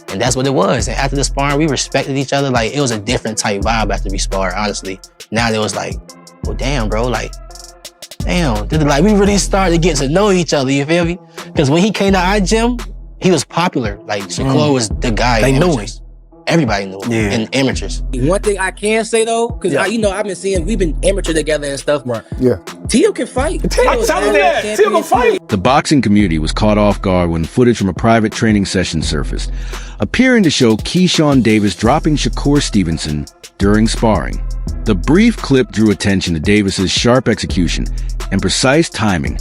And that's what it was. And after the sparring, we respected each other. Like, it was a different type vibe after we sparred, honestly. Now it was like, oh, damn, bro. Like, damn. Like, we really started to get to know each other, you feel me? Because when he came to our gym, he was popular. Like, Shakur was the guy. They knew him. Everybody knew him. And amateurs. One thing I can say, though, because, I've been seeing, we've been amateur together and stuff. Right. Yeah. Tio can fight. Tio can fight. The boxing community was caught off guard when footage from a private training session surfaced, appearing to show Keyshawn Davis dropping Shakur Stevenson during sparring. The brief clip drew attention to Davis's sharp execution and precise timing,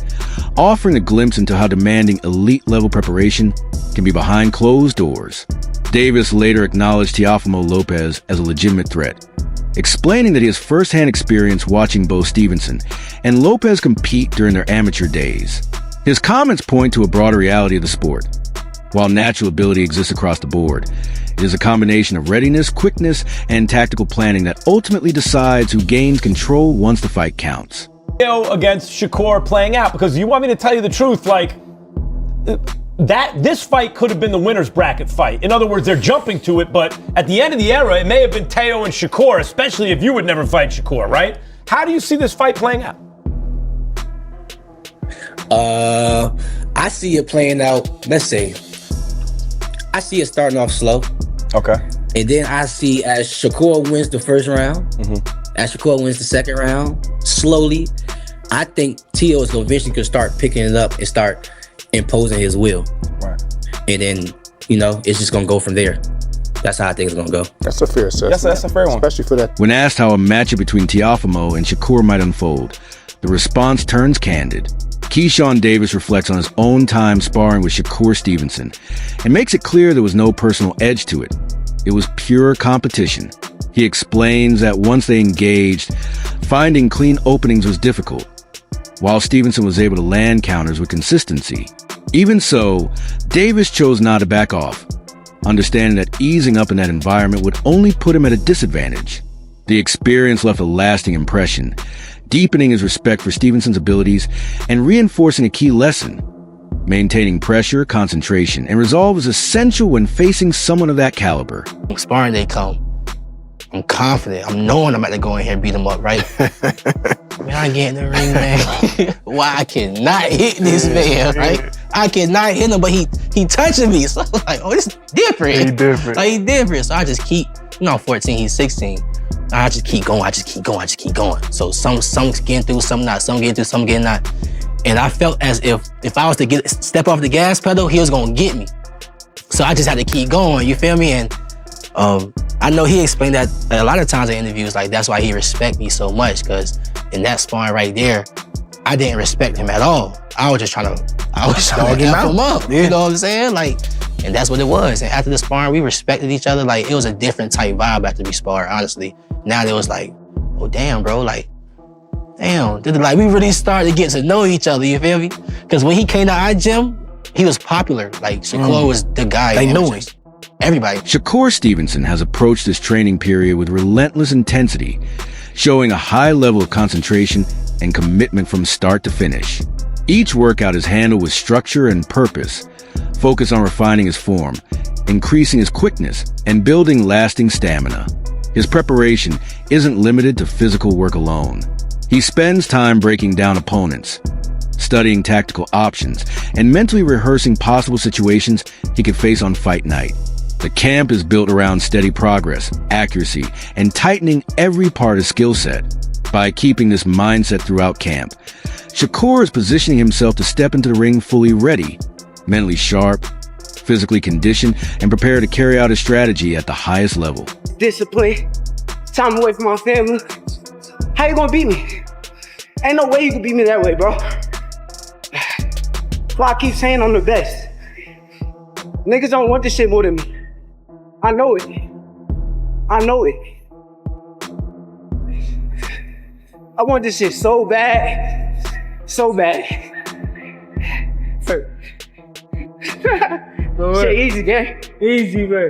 offering a glimpse into how demanding elite-level preparation can be behind closed doors. Davis later acknowledged Teofimo Lopez as a legitimate threat, explaining that he has first-hand experience watching both Stevenson and Lopez compete during their amateur days. His comments point to a broader reality of the sport. While natural ability exists across the board, it is a combination of readiness, quickness, and tactical planning that ultimately decides who gains control once the fight counts. Against Shakur playing out, because you want me to tell you the truth, like, this fight could have been the winner's bracket fight. In other words, they're jumping to it, but at the end of the era, it may have been Teo and Shakur, especially if you would never fight Shakur, right? How do you see this fight playing out? I see it playing out, let's say, I see it starting off slow. Okay. And then I see as Shakur wins the first round, as Shakur wins the second round, slowly, I think Teo is eventually going to start picking it up and start imposing his will. Right. And then, it's just going to go from there. That's how I think it's going to go. That's a fair assessment. That's a fair one. Especially for that. When asked how a matchup between Teofimo and Shakur might unfold, the response turns candid. Keyshawn Davis reflects on his own time sparring with Shakur Stevenson and makes it clear there was no personal edge to it. It was pure competition. He explains that once they engaged, finding clean openings was difficult, while Stevenson was able to land counters with consistency. Even so, Davis chose not to back off, understanding that easing up in that environment would only put him at a disadvantage. The experience left a lasting impression, deepening his respect for Stevenson's abilities and reinforcing a key lesson. Maintaining pressure, concentration, and resolve is essential when facing someone of that caliber. Sparring day come, I'm confident. I'm knowing I'm about to go in here and beat him up, right? When I get in the ring, man, why I cannot hit this man, right? I cannot hit him, but he touching me. So I'm like, oh, this is different. He different. Like, he different. So I just keep, I'm 14, he's 16. I just keep going, I just keep going. So some getting through, some not, some getting through, some getting not. And I felt as if I was to step off the gas pedal, he was gonna get me. So I just had to keep going, you feel me? And I know he explained that a lot of times in interviews, like that's why he respect me so much, because in that sparring right there, I didn't respect him at all. I was trying to F him up, you know what I'm saying? Like, and that's what it was. And after the sparring, we respected each other. Like, it was a different type vibe after we sparred, honestly. Now it was like, oh, damn, bro, like, damn. Like, we really started to get to know each other, you feel me? Because when he came to our gym, he was popular. Like, Shakur was the guy. They knew him. Everybody. Shakur Stevenson has approached this training period with relentless intensity, showing a high level of concentration and commitment from start to finish. Each workout is handled with structure and purpose, focused on refining his form, increasing his quickness, and building lasting stamina. His preparation isn't limited to physical work alone. He spends time breaking down opponents, studying tactical options, and mentally rehearsing possible situations he could face on fight night. The camp is built around steady progress, accuracy, and tightening every part of skill set. By keeping this mindset throughout camp, Shakur is positioning himself to step into the ring fully ready, mentally sharp, physically conditioned, and prepared to carry out his strategy at the highest level. Discipline, time away from my family. How you gonna beat me? Ain't no way you can beat me that way, bro. That's why I keep saying I'm the best. Niggas don't want this shit more than me. I know it. I know it. I want this shit so bad. So bad. Shit easy, gang. Easy, man.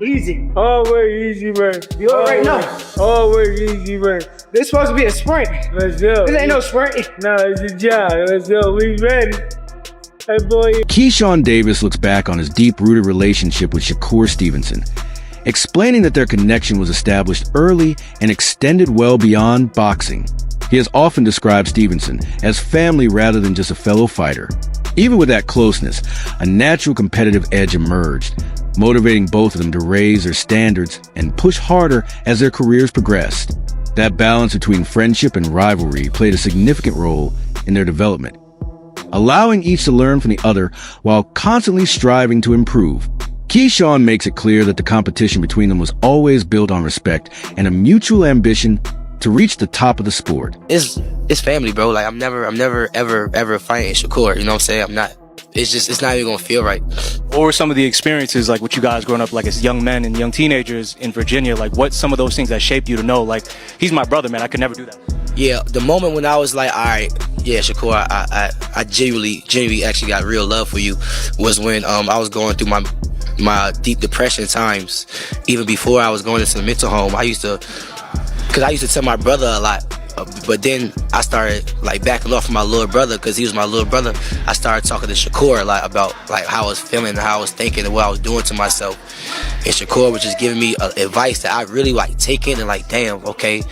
Easy. Always easy, man. You already know. Always easy, man. This supposed to be a sprint. Let's go. This ain't no sprint. No, it's a job. Let's go. We ready. Hey, boy. Keyshawn Davis looks back on his deep-rooted relationship with Shakur Stevenson, explaining that their connection was established early and extended well beyond boxing. He has often described Stevenson as family rather than just a fellow fighter. Even with that closeness, a natural competitive edge emerged, motivating both of them to raise their standards and push harder as their careers progressed. That balance between friendship and rivalry played a significant role in their development, allowing each to learn from the other while constantly striving to improve. Keyshawn makes it clear that the competition between them was always built on respect and a mutual ambition to reach the top of the sport. It's family, bro. Like I'm never ever fighting Shakur. You know what I'm saying? I'm not. It's not even gonna feel right. What were some of the experiences, like with you guys growing up, like as young men and young teenagers in Virginia? Like, what some of those things that shaped you to know, like, he's my brother, man. I could never do that. Yeah, the moment when I was like, all right, yeah, Shakur, I genuinely actually got real love for you, was when I was going through my deep depression times. Even before I was going into the mental home, I used to tell my brother a lot. But then I started like backing off from my little brother because he was my little brother. I started talking to Shakur a lot about like how I was feeling and how I was thinking and what I was doing to myself. And Shakur was just giving me advice that I really like taking and like, damn, okay,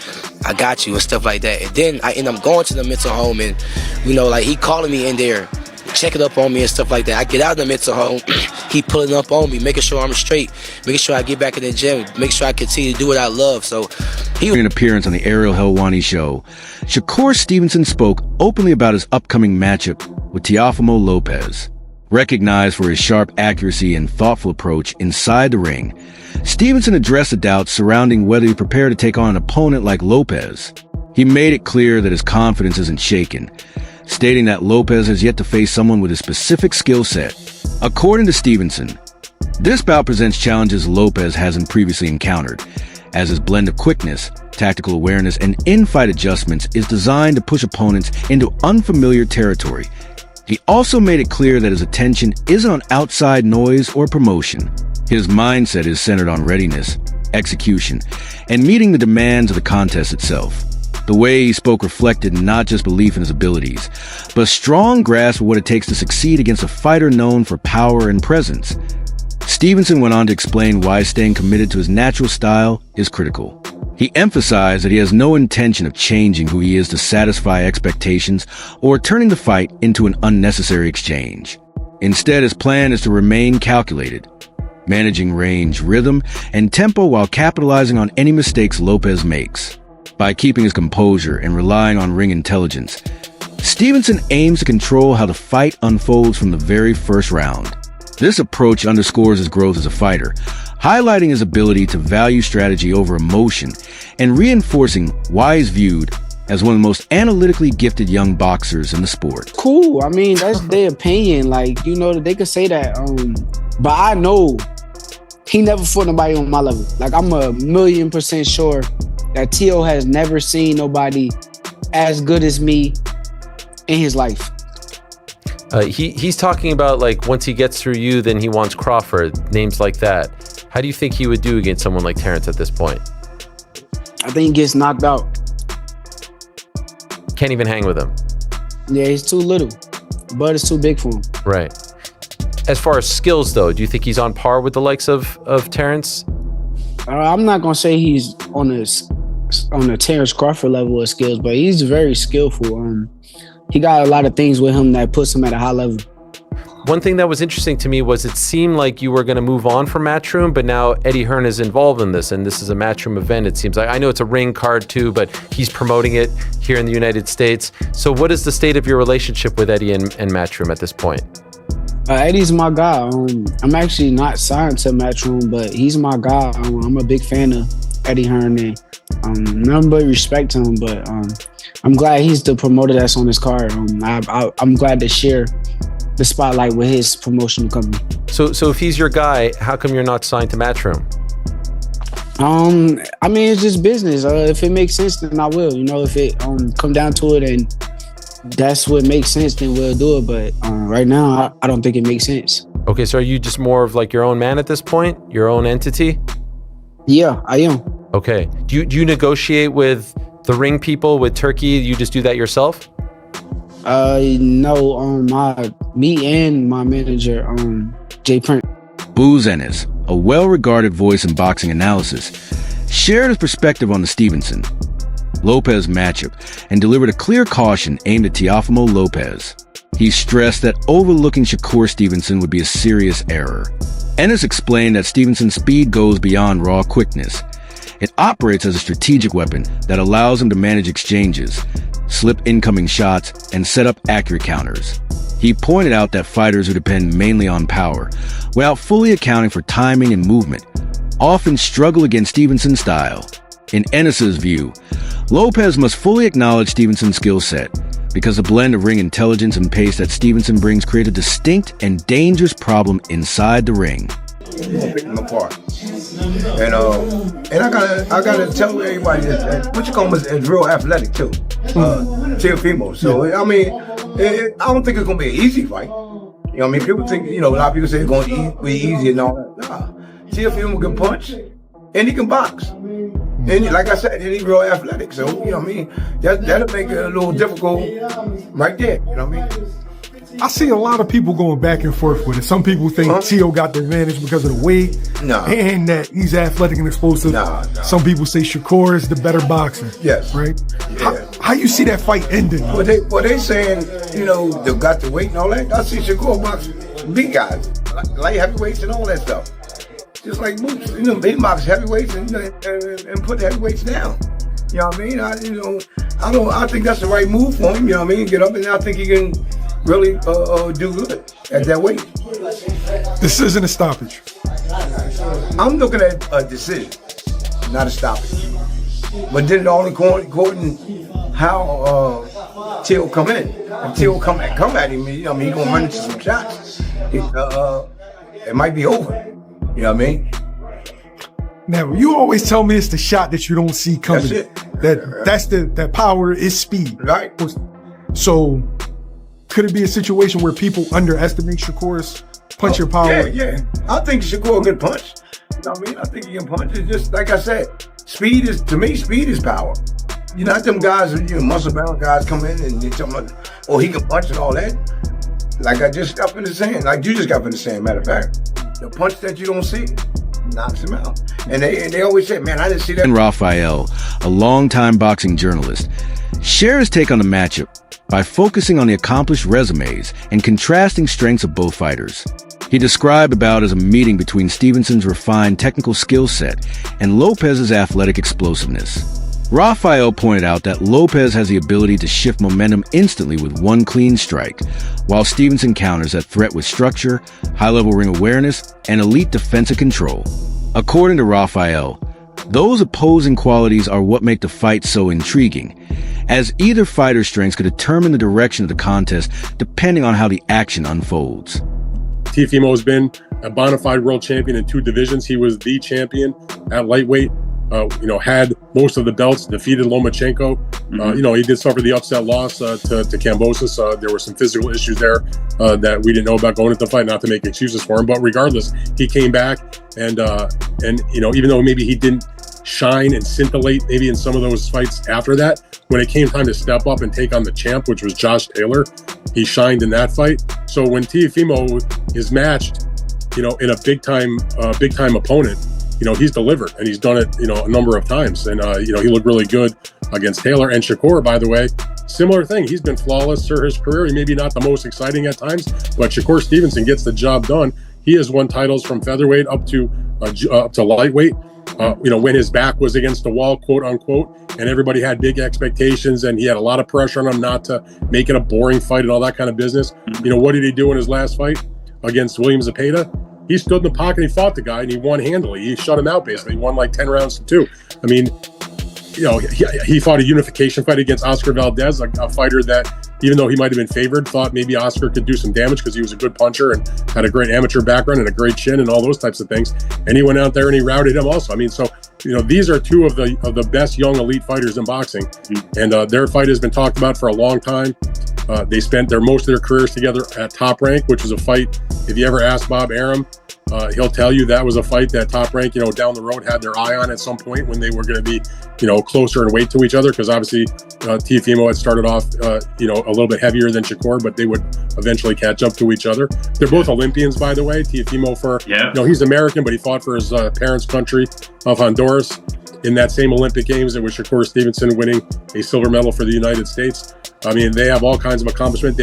I got you and stuff like that. And then I end up going to the mental home and, you know, like he calling me in there, checking up on me and stuff like that. I get out of the mental home, he pulling up on me, making sure I'm straight, making sure I get back in the gym, make sure I continue to do what I love. So in an appearance on the Ariel Helwani show, Shakur Stevenson spoke openly about his upcoming matchup with Teofimo Lopez. Recognized for his sharp accuracy and thoughtful approach inside the ring, Stevenson addressed the doubts surrounding whether he prepared to take on an opponent like Lopez. He made it clear that his confidence isn't shaken, stating that Lopez has yet to face someone with a specific skill set. According to Stevenson, this bout presents challenges Lopez hasn't previously encountered, as his blend of quickness, tactical awareness, and in-fight adjustments is designed to push opponents into unfamiliar territory. He also made it clear that his attention isn't on outside noise or promotion. His mindset is centered on readiness, execution, and meeting the demands of the contest itself. The way he spoke reflected not just belief in his abilities, but a strong grasp of what it takes to succeed against a fighter known for power and presence. Stevenson went on to explain why staying committed to his natural style is critical. He emphasized that he has no intention of changing who he is to satisfy expectations or turning the fight into an unnecessary exchange. Instead, his plan is to remain calculated, managing range, rhythm, and tempo while capitalizing on any mistakes Lopez makes. By keeping his composure and relying on ring intelligence, Stevenson aims to control how the fight unfolds from the very first round. This approach underscores his growth as a fighter, highlighting his ability to value strategy over emotion and reinforcing why he's viewed as one of the most analytically gifted young boxers in the sport. Cool. I mean, that's their opinion. Like, you know, they could say that. But I know he never fought nobody on my level. Like, I'm 1,000,000% sure that T.O. has never seen nobody as good as me in his life. He's talking about, like, once he gets through you, then he wants Crawford, names like that. How do you think he would do against someone like Terrence at this point? I think he gets knocked out. Can't even hang with him. Yeah, he's too little. Bud is too big for him. Right. As far as skills, though, do you think he's on par with the likes of Terrence? I'm not going to say he's on a Terrence Crawford level of skills, but he's very skillful. He got a lot of things with him that puts him at a high level. One thing that was interesting to me was it seemed like you were going to move on from Matchroom, but now Eddie Hearn is involved in this, and this is a Matchroom event, it seems like. I know it's a ring card too, but he's promoting it here in the United States. So what is the state of your relationship with Eddie and Matchroom at this point? Eddie's my guy. I'm actually not signed to Matchroom, but he's my guy. I'm a big fan of Eddie Hearn, and nothing but respect to him, but I'm glad he's the promoter that's on this card. I'm glad to share the spotlight with his promotional company. So if he's your guy, how come you're not signed to Matchroom? I mean, it's just business. If it makes sense, then I will. You know, if it come down to it and that's what makes sense, then we'll do it. But right now, I don't think it makes sense. Okay, so are you just more of like your own man at this point? Your own entity? Yeah, I am. Okay. Do you negotiate with the ring people, with Turkey? You just do that yourself? No, me and my manager, Jay Prince. Booz Ennis, a well-regarded voice in boxing analysis, shared his perspective on the Stevenson Lopez matchup and delivered a clear caution aimed at Teofimo Lopez. He stressed that overlooking Shakur Stevenson would be a serious error. Ennis explained that Stevenson's speed goes beyond raw quickness. It operates as a strategic weapon that allows him to manage exchanges, slip incoming shots, and set up accurate counters. He pointed out that fighters who depend mainly on power, without fully accounting for timing and movement, often struggle against Stevenson's style. In Ennis's view, Lopez must fully acknowledge Stevenson's skill set, because the blend of ring intelligence and pace that Stevenson brings create a distinct and dangerous problem inside the ring. We're gonna pick them apart. And I gotta tell everybody that what you call him is real athletic too. Teofimo. So I mean, I don't think it's gonna be an easy fight. You know what I mean? People think, a lot of people say it's gonna be easy and all that. Nah. Teofimo can punch and he can box. And like I said, he's real athletic. So, you know what I mean? That'll make it a little difficult right there. You know what I mean? I see a lot of people going back and forth with it. Some people think Teo got the advantage because of the weight and that he's athletic and explosive. Some people say Shakur is the better boxer. Yes. Right? Yeah. How you see that fight ending? Well, they saying, they got the weight and all that. I see Shakur box big guys, light heavyweights and all that stuff. Just like Moose, they box heavyweights and put the heavyweights down. You know what I mean? I think that's the right move for him. You know what I mean? Get up, and I think he can really do good at that weight. This isn't a stoppage. I'm looking at a decision, not a stoppage. But then it all according how Teo come in. If Teo come at him, he's gonna run into some shots. It might be over. You know what I mean? Now, you always tell me it's the shot that you don't see coming. That's it. That's that power is speed. Right. So, could it be a situation where people underestimate Shakur's puncher power? Yeah. I think Shakur can punch. You know what I mean? I think he can punch. It's just, like I said, speed is power. You know, not them guys, muscle-bound guys come in and they tell me, he can punch and all that. Like I just got finished saying, like you just got finished saying, matter of fact. The punch that you don't see knocks him out. And they always say, man, I didn't see that. And Raphael, a longtime boxing journalist, shares his take on the matchup by focusing on the accomplished resumes and contrasting strengths of both fighters. He described the bout as a meeting between Stevenson's refined technical skill set and Lopez's athletic explosiveness. Raphael pointed out that Lopez has the ability to shift momentum instantly with one clean strike, while Stevenson counters that threat with structure, high-level ring awareness, and elite defensive control. According to Raphael, those opposing qualities are what make the fight so intriguing, as either fighter's strengths could determine the direction of the contest depending on how the action unfolds. Teofimo has been a bona fide world champion in 2 divisions. He was the champion at lightweight. Had most of the belts, defeated Lomachenko. He did suffer the upset loss to Kambosos. There were some physical issues there that we didn't know about going into the fight, not to make excuses for him. But regardless, he came back and even though maybe he didn't shine and scintillate maybe in some of those fights after that, when it came time to step up and take on the champ, which was Josh Taylor, he shined in that fight. So when Teofimo is matched, in a big time opponent, he's delivered, and he's done it, a number of times. And, he looked really good against Taylor. And Shakur, by the way, similar thing. He's been flawless through his career. He may be not the most exciting at times, but Shakur Stevenson gets the job done. He has won titles from featherweight up to lightweight. When his back was against the wall, quote unquote, and everybody had big expectations, and he had a lot of pressure on him not to make it a boring fight and all that kind of business. What did he do in his last fight against William Zepeda? He stood in the pocket, he fought the guy, and he won handily. He shut him out, basically. He won like 10 rounds to 2. I mean, he fought a unification fight against Oscar Valdez, a fighter that, even though he might have been favored, thought maybe Oscar could do some damage because he was a good puncher and had a great amateur background and a great chin and all those types of things. And he went out there and he routed him also. I mean, so, these are 2 of the best young elite fighters in boxing. And their fight has been talked about for a long time. They spent most of their careers together at Top Rank, which was a fight. If you ever ask Bob Arum, he'll tell you that was a fight that Top Rank, down the road had their eye on at some point when they were going to be, closer in weight to each other. Because obviously Teofimo had started off, a little bit heavier than Shakur, but they would eventually catch up to each other. They're both Olympians, by the way. Teofimo he's American, but he fought for his parents' country of Honduras. In that same Olympic Games, it was Shakur Stevenson winning a silver medal for the United States. I mean, they have all kinds of accomplishment.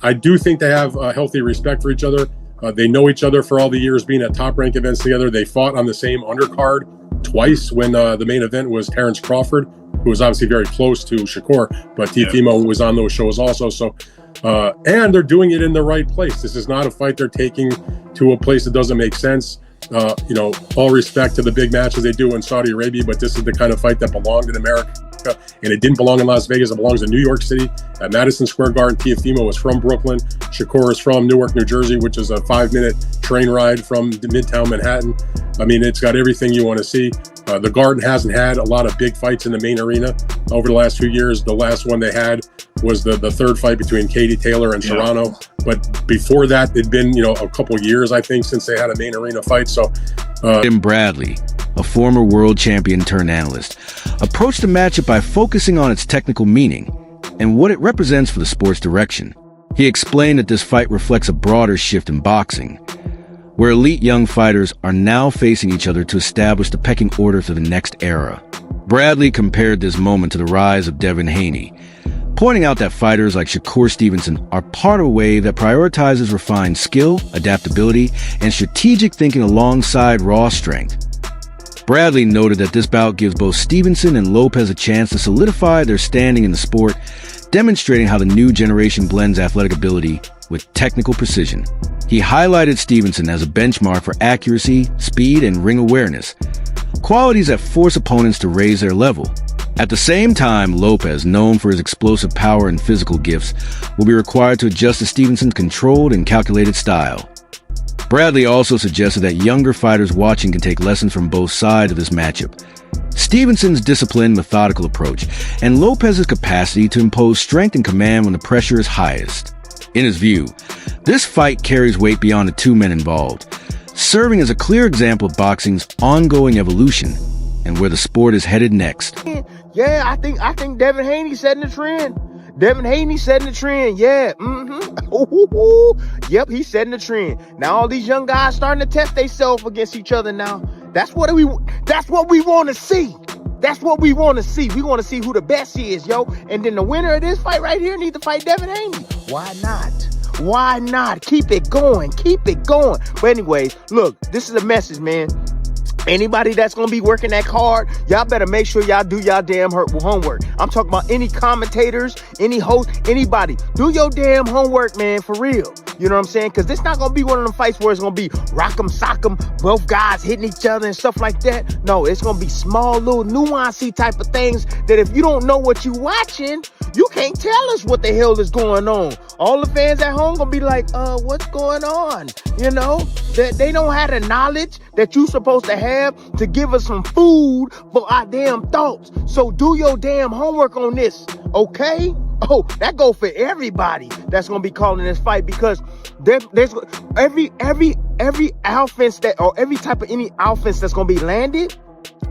I do think they have a healthy respect for each other. They know each other for all the years being at Top Rank events together. They fought on the same undercard twice when the main event was Terrence Crawford, who was obviously very close to Shakur, but Teofimo was on those shows also. So, and they're doing it in the right place. This is not a fight they're taking to a place that doesn't make sense. All respect to the big matches they do in Saudi Arabia, but this is the kind of fight that belonged in America, and it didn't belong in Las Vegas. It belongs in New York City at Madison Square Garden. Teofimo is from Brooklyn. Shakur is from Newark, New Jersey, which is a 5-minute train ride from Midtown Manhattan. I mean, it's got everything you want to see. The Garden hasn't had a lot of big fights in the main arena over the last few years. The last one they had was the third fight between Katie Taylor and Serrano. But before that, it'd been, a couple years, I think, since they had a main arena fight. So, Tim Bradley, a former world champion turned analyst, approached the matchup by focusing on its technical meaning and what it represents for the sport's direction. He explained that this fight reflects a broader shift in boxing, where elite young fighters are now facing each other to establish the pecking order for the next era. Bradley compared this moment to the rise of Devin Haney, pointing out that fighters like Shakur Stevenson are part of a wave that prioritizes refined skill, adaptability, and strategic thinking alongside raw strength. Bradley noted that this bout gives both Stevenson and Lopez a chance to solidify their standing in the sport, demonstrating how the new generation blends athletic ability with technical precision. He highlighted Stevenson as a benchmark for accuracy, speed, and ring awareness, qualities that force opponents to raise their level. At the same time, Lopez, known for his explosive power and physical gifts, will be required to adjust to Stevenson's controlled and calculated style. Bradley also suggested that younger fighters watching can take lessons from both sides of this matchup. Stevenson's disciplined, methodical approach, and Lopez's capacity to impose strength and command when the pressure is highest. In his view, this fight carries weight beyond the two men involved, serving as a clear example of boxing's ongoing evolution and where the sport is headed next. Yeah, I think Devin Haney setting the trend. Devin Haney setting the trend. Yeah. Yep, he's setting the trend. Now all these young guys starting to test themselves against each other now. That's what we want to see. That's what we want to see. We want to see who the best is, yo. And then the winner of this fight right here needs to fight Devin Haney. Why not? Why not? Keep it going. Keep it going. But anyways, look, this is a message, man. Anybody that's going to be working that hard, y'all better make sure y'all do y'all damn homework. I'm talking about any commentators, any host, anybody. Do your damn homework, man, for real. You know what I'm saying? Because this not going to be one of them fights where it's going to be rock'em sock'em, both guys hitting each other and stuff like that. No, it's going to be small, little nuancey type of things that if you don't know what you watching, you can't tell us what the hell is going on. All the fans at home going to be like, what's going on? You know, that they don't have the knowledge that you supposed to have to give us some food for our damn thoughts. So do your damn homework on this, okay? Oh, that go for everybody that's gonna be calling this fight, because there's every offense that, or every type of any offense that's gonna be landed,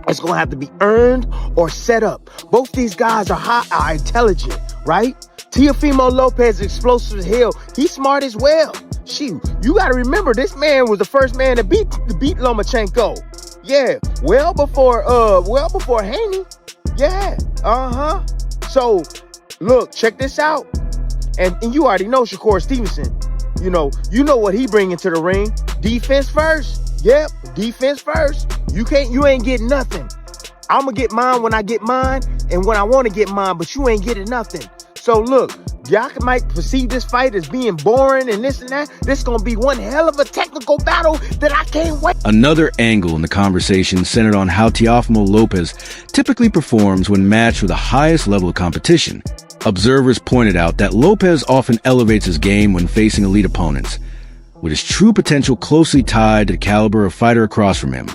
it's gonna have to be earned or set up. Both these guys are intelligent, right? Teofimo Lopez, explosive as hell. He's smart as well. Shoot, you gotta remember, this man was the first man to beat Lomachenko. Yeah, well before Haney. Yeah, So, look, check this out. And you already know Shakur Stevenson. You know what he bringing to the ring. Defense first. Yep, defense first. You ain't getting nothing. I'm gonna get mine when I get mine and when I want to get mine, but you ain't getting nothing. So look, y'all might perceive this fight as being boring and this and that. This is going to be one hell of a technical battle that I can't wait. Another angle in the conversation centered on how Teofimo Lopez typically performs when matched with the highest level of competition. Observers pointed out that Lopez often elevates his game when facing elite opponents, with his true potential closely tied to the caliber of fighter across from him.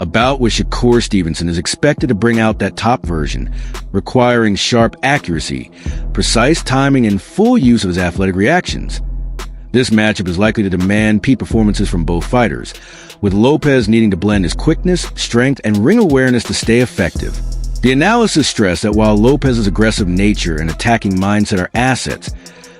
A bout with Shakur Stevenson is expected to bring out that top version, requiring sharp accuracy, precise timing, and full use of his athletic reactions. This matchup is likely to demand peak performances from both fighters, with Lopez needing to blend his quickness, strength, and ring awareness to stay effective. The analysis stressed that while Lopez's aggressive nature and attacking mindset are assets,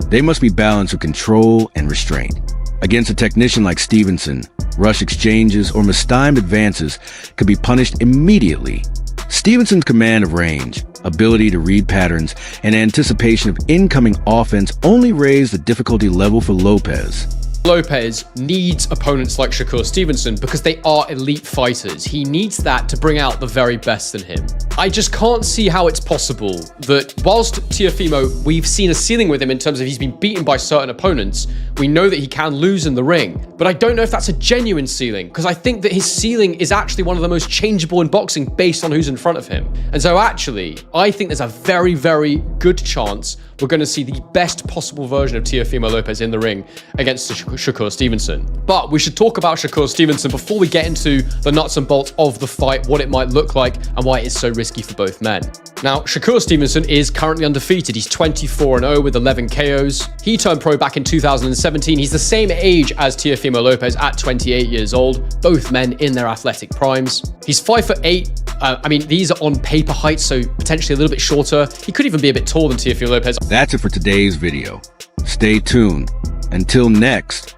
they must be balanced with control and restraint. Against a technician like Stevenson, rush exchanges or mistimed advances could be punished immediately. Stevenson's command of range, ability to read patterns, and anticipation of incoming offense only raised the difficulty level for Lopez. Lopez needs opponents like Shakur Stevenson because they are elite fighters. He needs that to bring out the very best in him. I just can't see how it's possible that whilst Teofimo, we've seen a ceiling with him in terms of he's been beaten by certain opponents, we know that he can lose in the ring, but I don't know if that's a genuine ceiling, because I think that his ceiling is actually one of the most changeable in boxing based on who's in front of him. And so actually, I think there's a very, very good chance we're going to see the best possible version of Teofimo Lopez in the ring against Shakur Stevenson. But we should talk about Shakur Stevenson before we get into the nuts and bolts of the fight, what it might look like, and why it's so risky for both men. Now, Shakur Stevenson is currently undefeated. He's 24-0 with 11 KOs. He turned pro back in 2017. He's the same age as Teofimo Lopez at 28 years old, both men in their athletic primes. He's 5'8". I mean, these are on paper heights, so potentially a little bit shorter. He could even be a bit taller than Teofimo Lopez. That's it for today's video. Stay tuned. Until next,